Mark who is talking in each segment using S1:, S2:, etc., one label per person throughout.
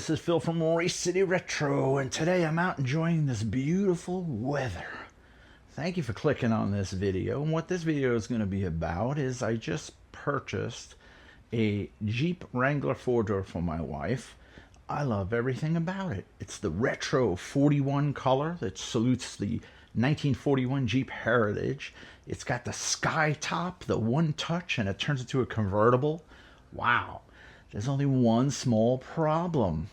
S1: this is Phil from Race City Retro, and today I'm out enjoying this beautiful weather. Thank you for clicking on this video, and what this video is going to be about is I just purchased a Jeep Wrangler 4-door for my wife. I love everything about it. It's the retro 41 color that salutes the 1941 Jeep heritage. It's got the sky top, the one touch, and it turns into a convertible. Wow. There's only one small problem.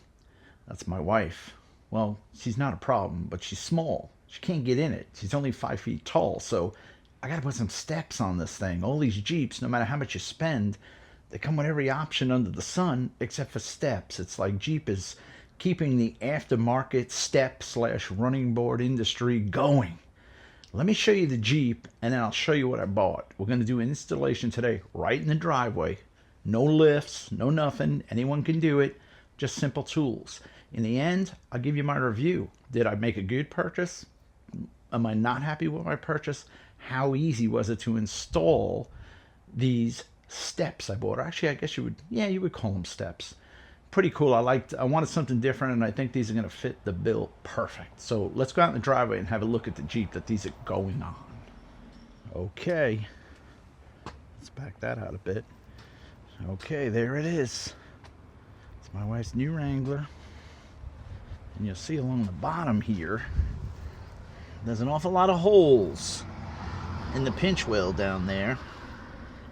S1: That's my wife. Well, she's not a problem, but she's small. She can't get in it. She's only 5 feet tall, so I gotta put some steps on this thing. All these Jeeps, no matter how much you spend, they come with every option under the sun except for steps. It's like Jeep is keeping the aftermarket step/running board industry going. Let me show you the Jeep, and then I'll show you what I bought. We're gonna do an installation today right in the driveway. No lifts, no nothing. Anyone can do it. Just simple tools. In the end, I'll give you my review. Did I make a good purchase? Am I not happy with my purchase? How easy was it to install these steps I bought? Actually, I guess you would call them steps. Pretty cool. I wanted something different, and I think these are going to fit the bill perfect. So let's go out in the driveway and have a look at the Jeep that these are going on. Okay. Let's back that out a bit. Okay, there it is. It's my wife's new Wrangler. And you'll see along the bottom here, there's an awful lot of holes in the pinch wheel down there.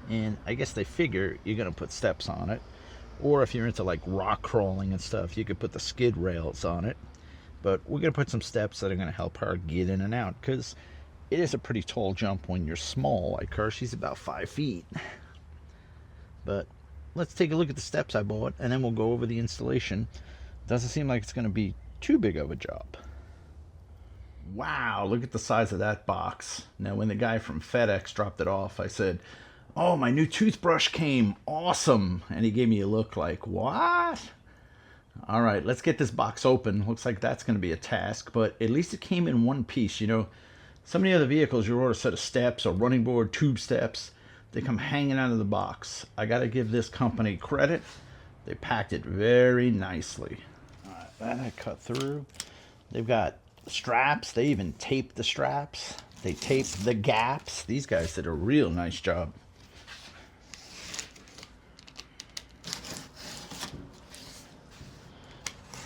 S1: And I guess they figure you're going to put steps on it. Or if you're into like rock crawling and stuff, you could put the skid rails on it. But we're going to put some steps that are going to help her get in and out, because it is a pretty tall jump when you're small like her. She's about 5 feet. But let's take a look at the steps I bought, and then we'll go over the installation. Doesn't seem like it's going to be too big of a job. Wow, look at the size of that box. Now, when the guy from FedEx dropped it off, I said, "Oh, my new toothbrush came. Awesome." And he gave me a look like, "What?" All right, let's get this box open. Looks like that's going to be a task, but at least it came in one piece. You know, some of the other vehicles, you order a set of steps or running board tube steps. They come hanging out of the box. I got to give this company credit. They packed it very nicely. All right, that I cut through. They've got straps. They even taped the straps. They taped the gaps. These guys did a real nice job.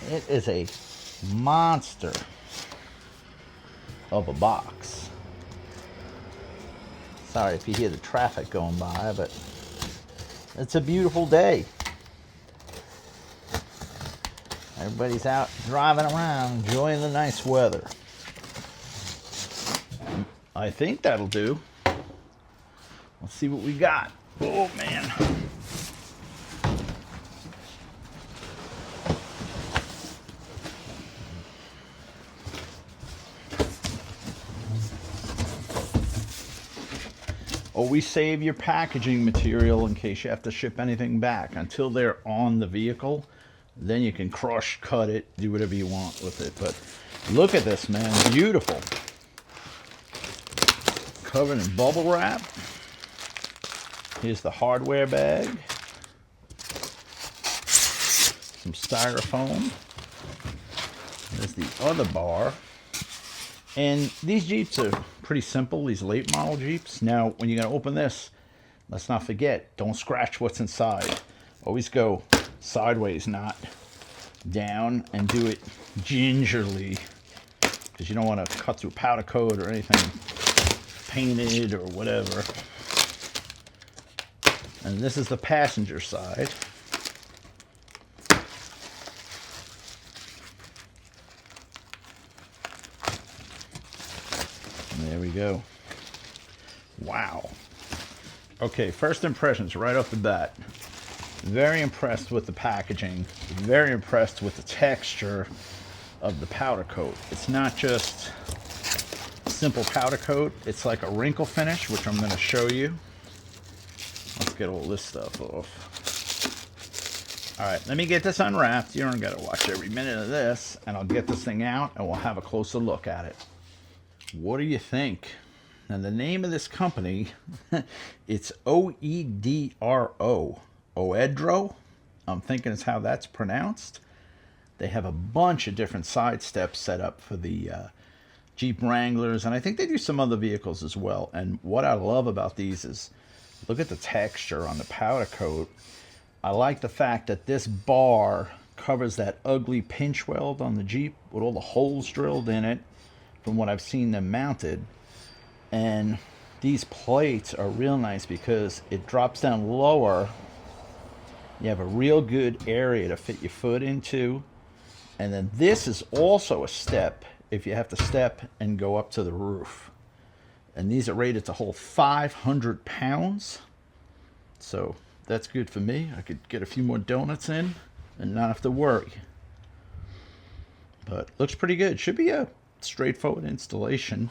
S1: It is a monster of a box. Sorry if you hear the traffic going by, but it's a beautiful day. Everybody's out driving around, enjoying the nice weather. I think that'll do. Let's see what we got. Oh, man. Always save your packaging material in case you have to ship anything back until they're on the vehicle. Then you can crush, cut it, do whatever you want with it. But look at this, man. Beautiful. Covered in bubble wrap. Here's the hardware bag. Some styrofoam. There's the other bar. And these Jeeps are pretty simple, these late model Jeeps. Now, when you're going to open this, let's not forget, don't scratch what's inside. Always go sideways, not down, and do it gingerly, because you don't want to cut through powder coat or anything painted or whatever. And this is the passenger side. There we go. Wow. Okay, first impressions right off the bat. Very impressed with the packaging. Very impressed with the texture of the powder coat. It's not just simple powder coat. It's like a wrinkle finish, which I'm going to show you. Let's get all this stuff off. All right, let me get this unwrapped. You don't got to watch every minute of this. And I'll get this thing out, and we'll have a closer look at it. What do you think? And the name of this company, it's OEDRO. OEDRO? I'm thinking it's how that's pronounced. They have a bunch of different side steps set up for the Jeep Wranglers, and I think they do some other vehicles as well. And what I love about these is, look at the texture on the powder coat. I like the fact that this bar covers that ugly pinch weld on the Jeep with all the holes drilled in it from what I've seen them mounted. And these plates are real nice because it drops down lower. You have a real good area to fit your foot into. And then this is also a step if you have to step and go up to the roof. And these are rated to hold 500 pounds. So that's good for me. I could get a few more donuts in and not have to worry. But looks pretty good. Should be a straightforward installation.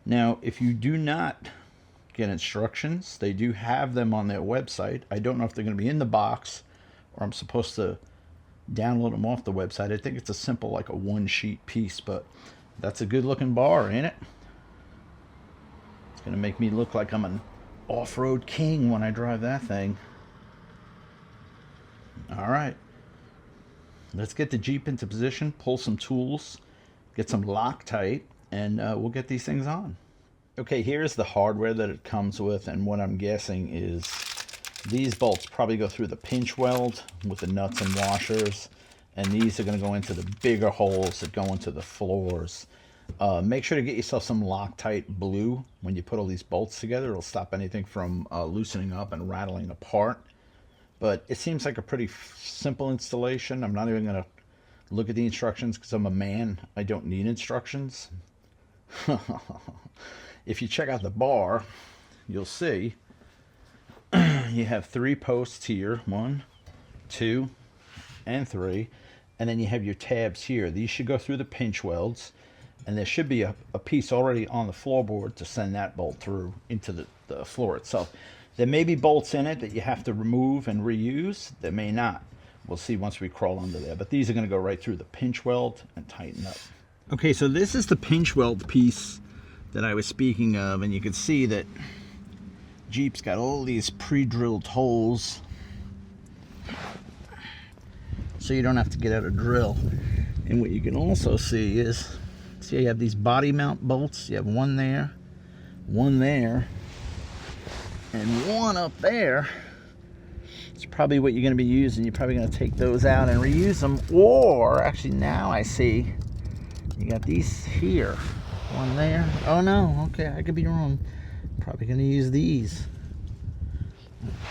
S1: Now, if you do not get instructions, they do have them on their website. I don't know if they're going to be in the box or I'm supposed to download them off the website. I think it's a simple, like a one-sheet piece, but that's a good-looking bar, ain't it? It's going to make me look like I'm an off-road king when I drive that thing. All right. Let's get the Jeep into position, pull some tools, get some Loctite, and we'll get these things on. Okay, here's the hardware that it comes with, and what I'm guessing is these bolts probably go through the pinch weld with the nuts and washers, and these are going to go into the bigger holes that go into the floors. Make sure to get yourself some Loctite blue when you put all these bolts together. It'll stop anything from loosening up and rattling apart. But it seems like a pretty simple installation. I'm not even going to look at the instructions because I'm a man. I don't need instructions. If you check out the bar, you'll see you have 3 posts here, 1, 2, and 3, and then you have your tabs here. These should go through the pinch welds, and there should be a piece already on the floorboard to send that bolt through into the floor itself. There may be bolts in it that you have to remove and reuse. There may not. We'll see once we crawl under there, but these are going to go right through the pinch weld and tighten up. Okay, so this is the pinch weld piece that I was speaking of, and you can see that Jeep's got all these pre-drilled holes so you don't have to get out a drill. And what you can also see is, see, you have these body mount bolts. You have one there, and one up there. It's probably what you're going to be using. You're probably going to take those out and reuse them, or actually now I see you got these here. One there. Oh no, okay, I could be wrong. Probably gonna use these.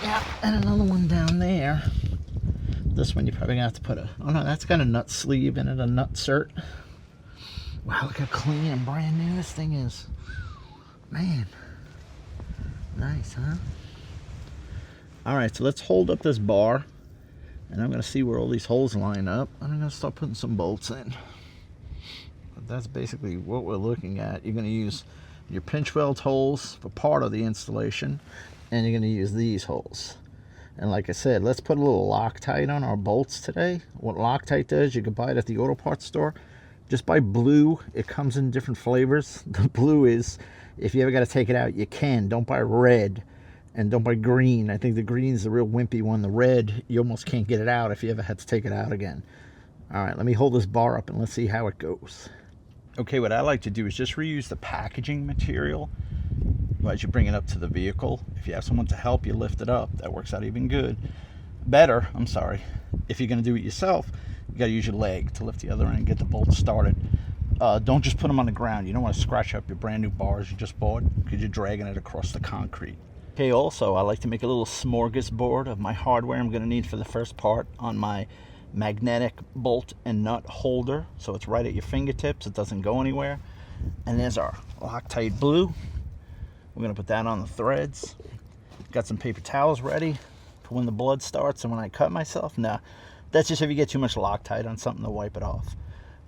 S1: Yeah, and another one down there. This one you're probably gonna have to put a, oh no, that's got a nut sleeve in it, a nut cert. Wow, look how clean and brand new this thing is. Man. Nice, huh? Alright, so let's hold up this bar, and I'm gonna see where all these holes line up, and I'm gonna start putting some bolts in. That's basically what we're looking at. You're going to use your pinch weld holes for part of the installation, and you're going to use these holes. And like I said, let's put a little Loctite on our bolts today. What Loctite does, you can buy it at the auto parts store. Just buy blue. It comes in different flavors. The blue is, if you ever got to take it out, you can. Don't buy red, and don't buy green. I think the green is the real wimpy one. The red, you almost can't get it out if you ever had to take it out again. All right, let me hold this bar up and let's see how it goes. Okay, what I like to do is just reuse the packaging material as you bring it up to the vehicle. If you have someone to help you lift it up, that works out even better. I'm sorry. If you're going to do it yourself, you got to use your leg to lift the other end and get the bolts started. Don't just put them on the ground. You don't want to scratch up your brand new bars you just bought because you're dragging it across the concrete. Okay, also, I like to make a little smorgasbord of my hardware I'm going to need for the first part on my magnetic bolt and nut holder, so it's right at your fingertips, it doesn't go anywhere. And there's our Loctite blue. We're going to put that on the threads. Got some paper towels ready for when the blood starts and when I cut myself. Nah, that's just if you get too much Loctite on something to wipe it off.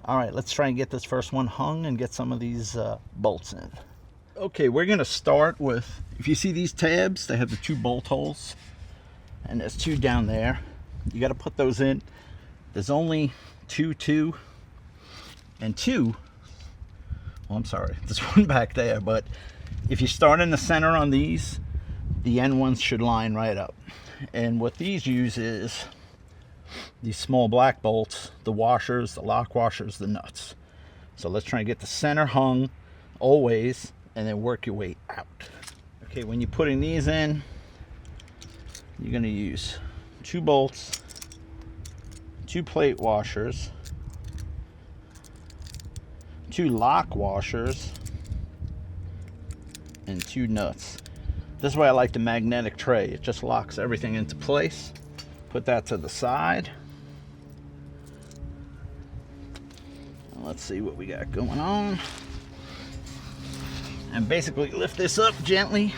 S1: All right, let's try and get this first one hung and get some of these bolts in. Okay, we're going to start with, if you see these tabs, they have the 2 bolt holes, and there's 2 down there. You got to put those in. There's only 2, and 2. Well, I'm sorry, there's one back there, but if you start in the center on these, the end ones should line right up. And what these use is these small black bolts, the washers, the lock washers, the nuts. So let's try and get the center hung always, and then work your way out. Okay, when you're putting these in, you're going to use 2 bolts, 2 plate washers, 2 lock washers, and 2 nuts. This is why I like the magnetic tray. It just locks everything into place. Put that to the side. Let's see what we got going on. And basically lift this up gently.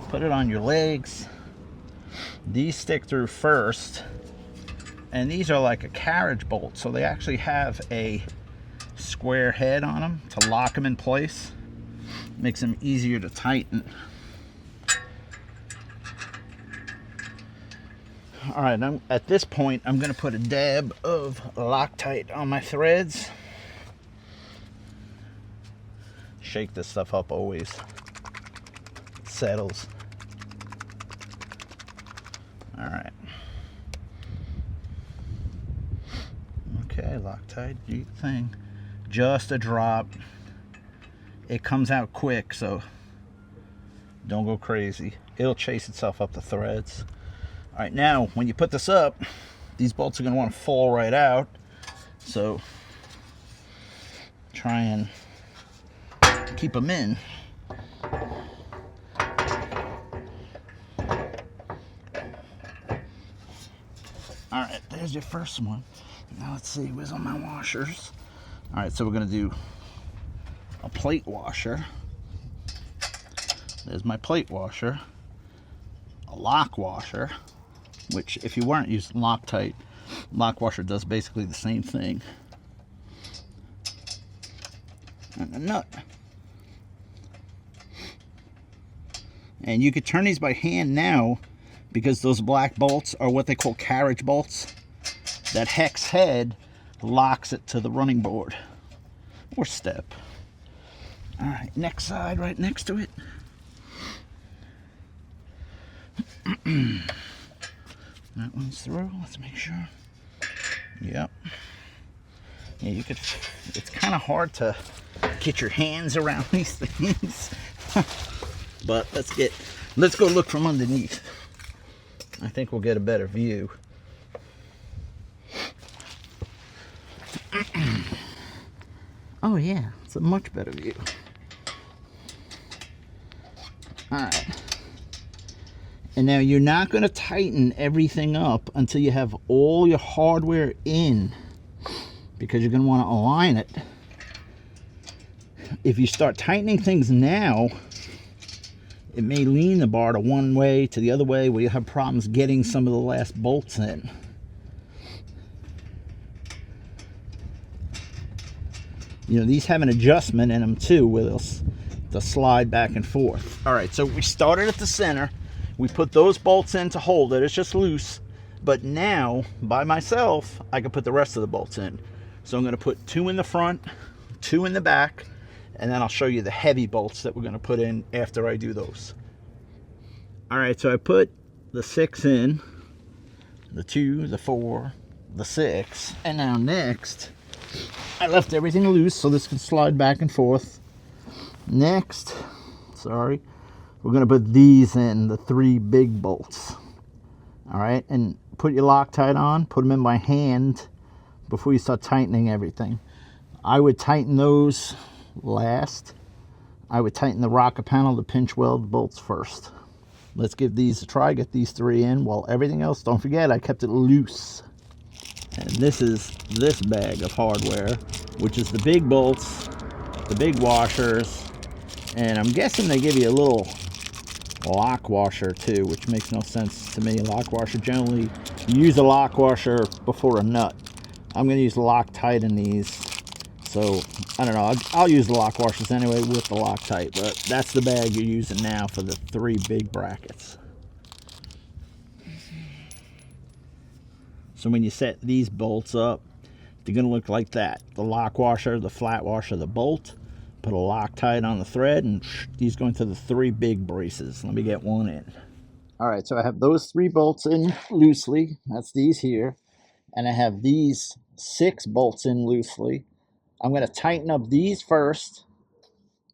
S1: Put it on your legs. These stick through first. And these are like a carriage bolt, so they actually have a square head on them to lock them in place. Makes them easier to tighten. All right, at this point, I'm going to put a dab of Loctite on my threads. Shake this stuff up always. It settles. All right. Okay, Loctite, Jeep thing. Just a drop. It comes out quick, so don't go crazy. It'll chase itself up the threads. All right, now when you put this up, these bolts are going to want to fall right out. So try and keep them in. All right, there's your first one. Now let's see, where's all my washers? All right, so we're going to do a plate washer. There's my plate washer. A lock washer, which if you weren't using Loctite, lock washer does basically the same thing. And a nut. And you could turn these by hand now because those black bolts are what they call carriage bolts. That hex head locks it to the running board or step. All right, next side right next to it. That one's through. Let's make sure. Yep. Yeah, you could. It's kind of hard to get your hands around these things, but let's go look from underneath. I think we'll get a better view. Oh yeah, it's a much better view. All right. And now you're not going to tighten everything up until you have all your hardware in, because you're going to want to align it. If you start tightening things now, it may lean the bar to one way, to the other way, where you have problems getting some of the last bolts in. You know, these have an adjustment in them too, where they'll slide back and forth. All right, so we started at the center. We put those bolts in to hold it. It's just loose. But now, by myself, I can put the rest of the bolts in. So I'm going to put 2 in the front, 2 in the back, and then I'll show you the heavy bolts that we're going to put in after I do those. All right, so I put the 6 in, the 2, the 4, the 6, and now next, I left everything loose so this can slide back and forth. Next, we're going to put these in, the 3 big bolts. All right, and put your Loctite on, put them in by hand before you start tightening everything. I would tighten those last. I would tighten the rocker panel, the pinch weld bolts first. Let's give these a try, get these 3 in, while everything else, don't forget, I kept it loose. And this is this bag of hardware, which is the big bolts, the big washers, and I'm guessing they give you a little lock washer too, which makes no sense to me. Lock washer, generally you use a lock washer before a nut. I'm going to use Loctite in these, so I don't know, I'll use the lock washers anyway with the Loctite, but that's the bag you're using now for the 3 big brackets. So when you set these bolts up, they're going to look like that. The lock washer, the flat washer, the bolt. Put a Loctite on the thread, and these go into the 3 big braces. Let me get one in. All right, so I have those 3 bolts in loosely. That's these here. And I have these 6 bolts in loosely. I'm going to tighten up these first,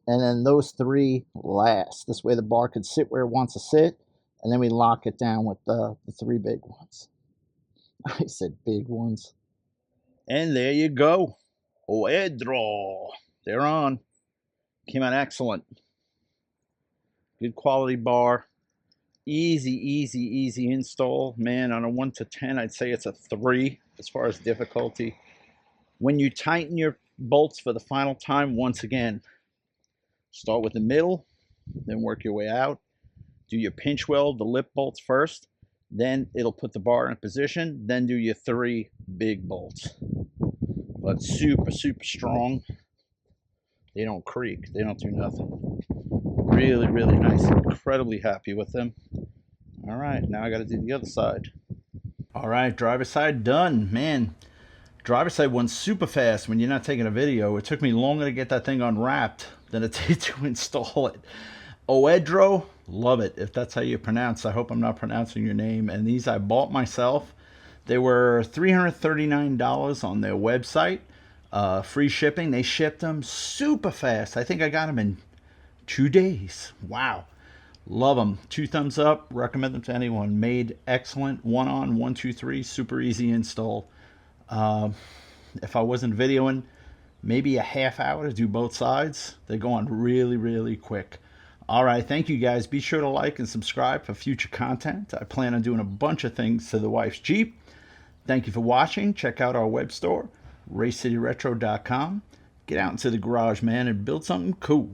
S1: and then those 3 last. This way the bar can sit where it wants to sit, and then we lock it down with the 3 big ones. I said big ones. And there you go. OEDRO. They're on. Came out excellent. Good quality bar. Easy install. Man, on a 1 to 10, I'd say it's a 3 as far as difficulty. When you tighten your bolts for the final time, once again, start with the middle, then work your way out. Do your pinch weld, the lip bolts first, then it'll put the bar in position, then do your 3 big bolts. But super strong. They don't creak, they don't do nothing. Really nice. Incredibly happy with them. All right, now I got to do the other side. All right, driver's side done. Man, driver's side went super fast when you're not taking a video. It took me longer to get that thing unwrapped than it did to install it. OEDRO, love it. If that's how you pronounce, I hope I'm not pronouncing your name. And these I bought myself. They were $339 on their website. Free shipping. They shipped them super fast. I think I got them in 2 days. Wow. Love them. 2 thumbs up. Recommend them to anyone. Made excellent. 1 on, 1, 2, 3. Super easy install. If I wasn't videoing, maybe a half hour to do both sides. They go on really quick. All right. Thank you guys. Be sure to like and subscribe for future content. I plan on doing a bunch of things to the wife's Jeep. Thank you for watching. Check out our web store, racecityretro.com. Get out into the garage, man, and build something cool.